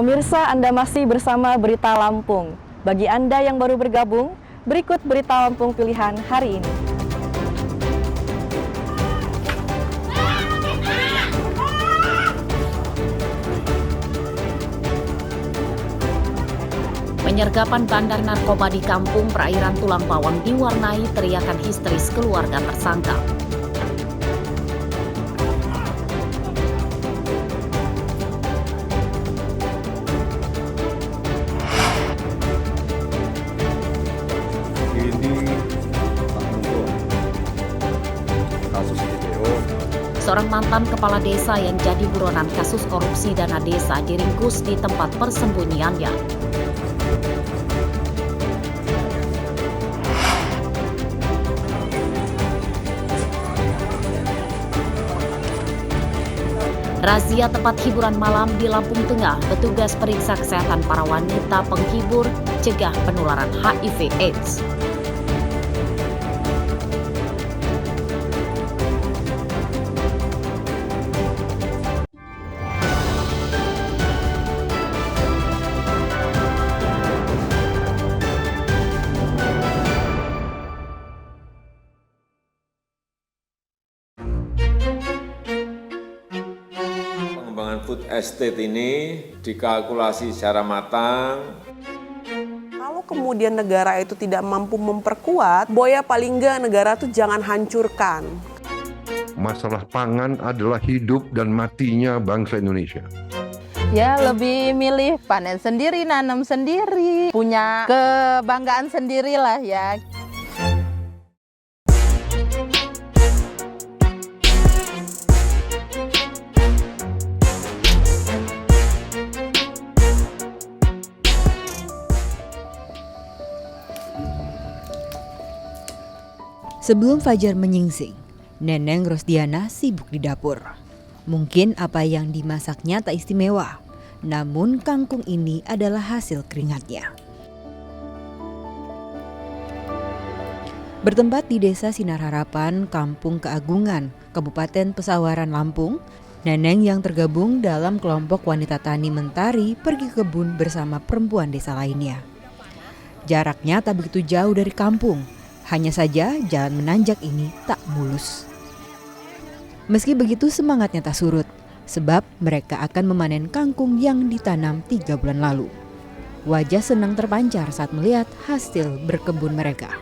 Pemirsa, Anda masih bersama Berita Lampung. Bagi Anda yang baru bergabung, berikut Berita Lampung pilihan hari ini. Penyergapan bandar narkoba di kampung perairan Tulang Bawang diwarnai teriakan histeris keluarga tersangka. Seorang mantan kepala desa yang jadi buronan kasus korupsi dana desa diringkus di tempat persembunyiannya. Razia tempat hiburan malam di Lampung Tengah, petugas periksa kesehatan para wanita penghibur, cegah penularan HIV/AIDS. Pengembangan food estate ini dikalkulasi secara matang. Kalau kemudian negara itu tidak mampu memperkuat, boya paling enggak negara itu jangan hancurkan. Masalah pangan adalah hidup dan matinya bangsa Indonesia. Ya lebih milih panen sendiri, nanam sendiri, punya kebanggaan sendirilah ya. Sebelum fajar menyingsing, Neneng Rosdiana sibuk di dapur. Mungkin apa yang dimasaknya tak istimewa, namun kangkung ini adalah hasil keringatnya. Bertempat di Desa Sinar Harapan, Kampung Keagungan, Kabupaten Pesawaran, Lampung, Neneng yang tergabung dalam kelompok wanita tani Mentari pergi ke kebun bersama perempuan desa lainnya. Jaraknya tak begitu jauh dari kampung. Hanya saja jalan menanjak ini tak mulus. Meski begitu semangatnya tak surut, sebab mereka akan memanen kangkung yang ditanam 3 bulan lalu. Wajah senang terpancar saat melihat hasil berkebun mereka.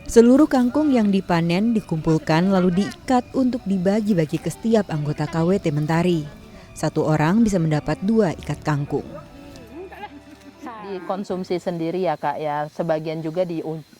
Seluruh kangkung yang dipanen dikumpulkan lalu diikat untuk dibagi-bagi ke setiap anggota KWT Mentari. Satu orang bisa mendapat 2 ikat kangkung. Dikonsumsi sendiri ya Kak ya, sebagian juga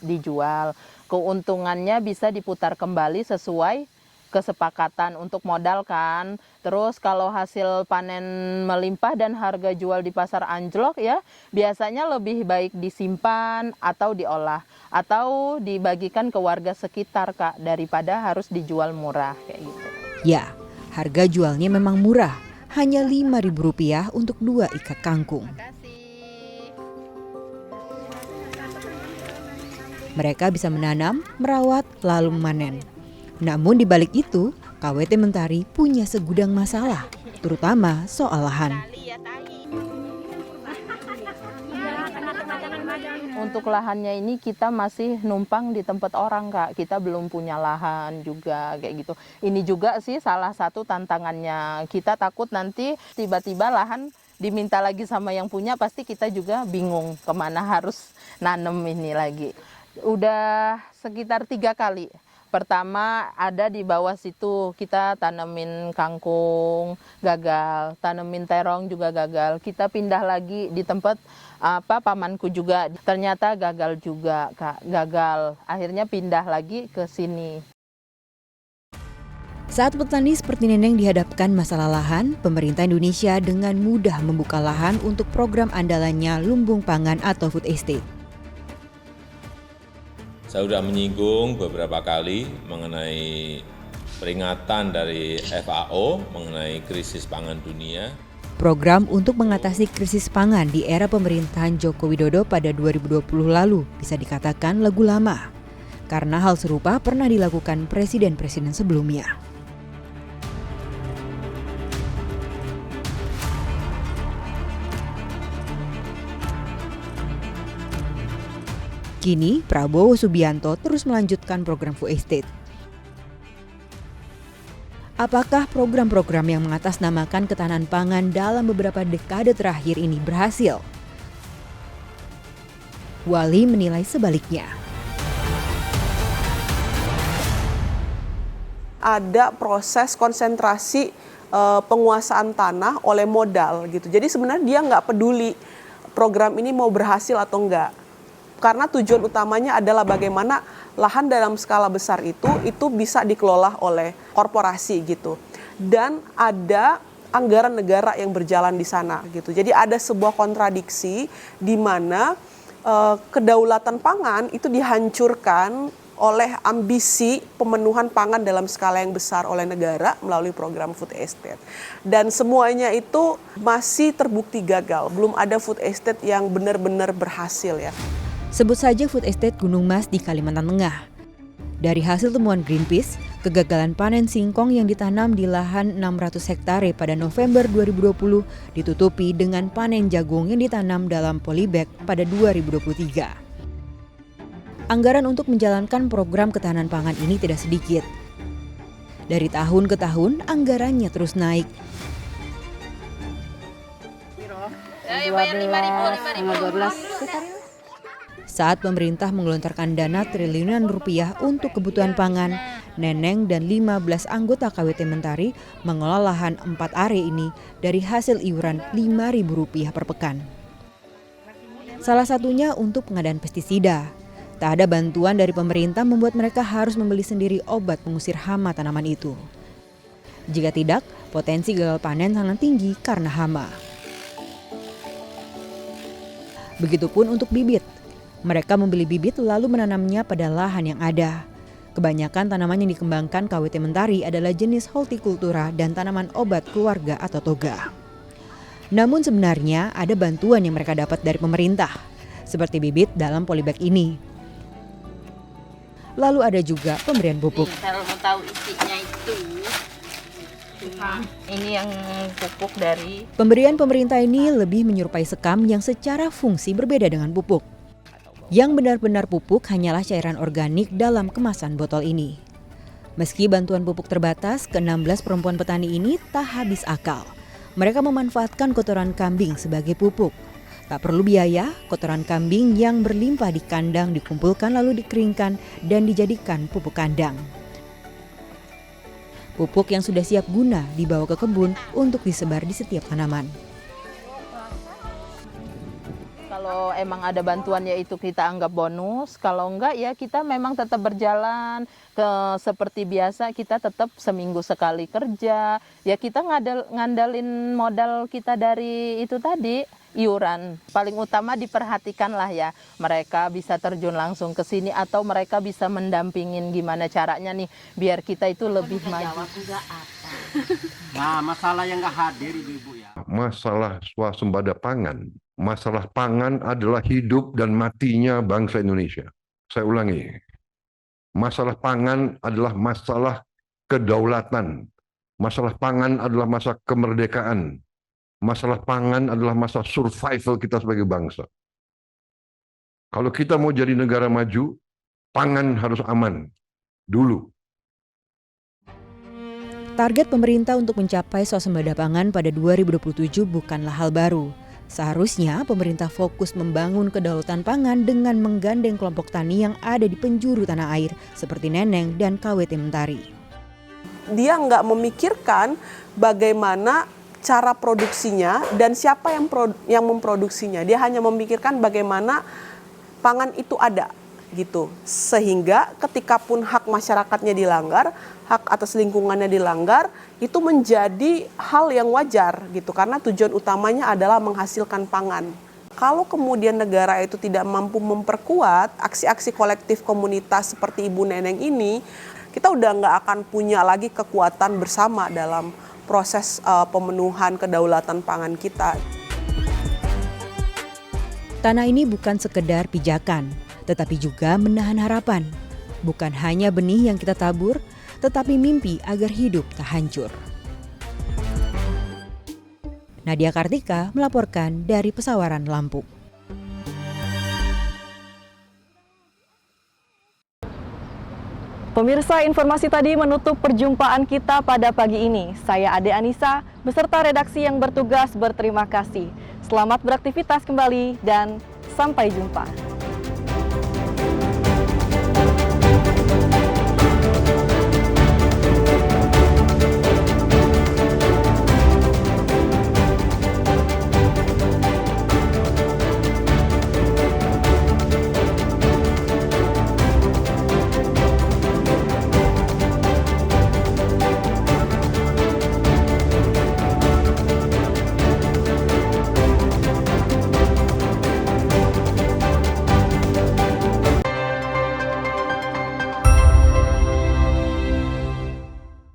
dijual. Keuntungannya bisa diputar kembali sesuai kesepakatan untuk modal kan. Terus kalau hasil panen melimpah dan harga jual di pasar anjlok ya, biasanya lebih baik disimpan atau diolah. Atau dibagikan ke warga sekitar Kak, daripada harus dijual murah kayak gitu. Ya, harga jualnya memang murah. Hanya Rp5.000 untuk 2 ikat kangkung. Mereka bisa menanam, merawat, lalu memanen. Namun di balik itu, KWT Mentari punya segudang masalah, terutama soal lahan. Untuk lahannya ini kita masih numpang di tempat orang Kak, kita belum punya lahan juga kayak gitu. Ini juga sih salah satu tantangannya, kita takut nanti tiba-tiba lahan diminta lagi sama yang punya, pasti kita juga bingung kemana harus nanem ini lagi. Udah sekitar 3 kali. Pertama ada di bawah situ kita tanemin kangkung gagal, tanemin terong juga gagal. Kita pindah lagi di tempat pamanku juga ternyata gagal juga Kak, gagal. Akhirnya pindah lagi ke sini. Saat petani seperti Neneng dihadapkan masalah lahan, pemerintah Indonesia dengan mudah membuka lahan untuk program andalannya lumbung pangan atau food estate. Saya sudah menyinggung beberapa kali mengenai peringatan dari FAO mengenai krisis pangan dunia. Program untuk mengatasi krisis pangan di era pemerintahan Joko Widodo pada 2020 lalu bisa dikatakan lagu lama. karena hal serupa pernah dilakukan presiden-presiden sebelumnya. Kini, Prabowo Subianto terus melanjutkan program food estate. Apakah program-program yang mengatasnamakan ketahanan pangan dalam beberapa dekade terakhir ini berhasil? Wali menilai sebaliknya. Ada proses konsentrasi penguasaan tanah oleh modal gitu. Jadi sebenarnya dia nggak peduli program ini mau berhasil atau enggak. Karena tujuan utamanya adalah bagaimana lahan dalam skala besar itu bisa dikelola oleh korporasi gitu. Dan ada anggaran negara yang berjalan di sana gitu. Jadi ada sebuah kontradiksi di mana kedaulatan pangan itu dihancurkan oleh ambisi pemenuhan pangan dalam skala yang besar oleh negara melalui program food estate. Dan semuanya itu masih terbukti gagal. Belum ada food estate yang benar-benar berhasil ya. Sebut saja food estate Gunung Mas di Kalimantan Tengah. Dari hasil temuan Greenpeace, kegagalan panen singkong yang ditanam di lahan 600 hektare pada November 2020 ditutupi dengan panen jagung yang ditanam dalam polybag pada 2023. Anggaran untuk menjalankan program ketahanan pangan ini tidak sedikit. Dari tahun ke tahun, anggarannya terus naik. Saat pemerintah menggelontorkan dana triliunan rupiah untuk kebutuhan pangan, Neneng dan 15 anggota KWT Mentari mengelola lahan 4 are ini dari hasil iuran Rp5.000 per pekan. Salah satunya untuk pengadaan pestisida. Tak ada bantuan dari pemerintah membuat mereka harus membeli sendiri obat pengusir hama tanaman itu. Jika tidak, potensi gagal panen sangat tinggi karena hama. Begitupun untuk bibit. Mereka membeli bibit lalu menanamnya pada lahan yang ada. Kebanyakan tanaman yang dikembangkan KWT Mentari adalah jenis hortikultura dan tanaman obat keluarga atau toga. Namun sebenarnya ada bantuan yang mereka dapat dari pemerintah, seperti bibit dalam polybag ini. Lalu ada juga pemberian pupuk. Kalau mau tahu isinya itu, ini yang pupuk dari... Pemberian pemerintah ini lebih menyerupai sekam yang secara fungsi berbeda dengan pupuk. Yang benar-benar pupuk hanyalah cairan organik dalam kemasan botol ini. Meski bantuan pupuk terbatas, ke-16 perempuan petani ini tak habis akal. Mereka memanfaatkan kotoran kambing sebagai pupuk. Tak perlu biaya, kotoran kambing yang berlimpah di kandang dikumpulkan lalu dikeringkan dan dijadikan pupuk kandang. Pupuk yang sudah siap guna dibawa ke kebun untuk disebar di setiap tanaman. Kalau emang ada bantuannya itu kita anggap bonus, kalau enggak ya kita memang tetap berjalan seperti biasa, kita tetap seminggu sekali kerja. Ya kita ngandalin modal kita dari itu tadi, iuran. Paling utama diperhatikan lah ya, mereka bisa terjun langsung ke sini atau mereka bisa mendampingin gimana caranya nih biar kita itu lebih maju. Nah, masalah yang nggak hadir Ibu ya. Masalah swasembada pangan. Masalah pangan adalah hidup dan matinya bangsa Indonesia. Saya ulangi, masalah pangan adalah masalah kedaulatan. Masalah pangan adalah masalah kemerdekaan. Masalah pangan adalah masalah survival kita sebagai bangsa. Kalau kita mau jadi negara maju, pangan harus aman dulu. Target pemerintah untuk mencapai swasembada pangan pada 2027 bukanlah hal baru. Seharusnya pemerintah fokus membangun kedaulatan pangan dengan menggandeng kelompok tani yang ada di penjuru tanah air seperti Neneng dan KWT Mentari. Dia nggak memikirkan bagaimana cara produksinya dan siapa yang memproduksinya. Dia hanya memikirkan bagaimana pangan itu ada gitu. Sehingga ketika pun hak masyarakatnya dilanggar, hak atas lingkungannya dilanggar, itu menjadi hal yang wajar gitu karena tujuan utamanya adalah menghasilkan pangan. Kalau kemudian negara itu tidak mampu memperkuat aksi-aksi kolektif komunitas seperti Ibu Neneng ini, kita udah nggak akan punya lagi kekuatan bersama dalam proses pemenuhan kedaulatan pangan kita. Tanah ini bukan sekedar pijakan, tetapi juga menahan harapan. Bukan hanya benih yang kita tabur, tetapi mimpi agar hidup tak hancur. Nadia Kartika melaporkan dari Pesawaran, Lampung. Pemirsa, informasi tadi menutup perjumpaan kita pada pagi ini. Saya Ade Anissa beserta redaksi yang bertugas berterima kasih. Selamat beraktivitas kembali dan sampai jumpa.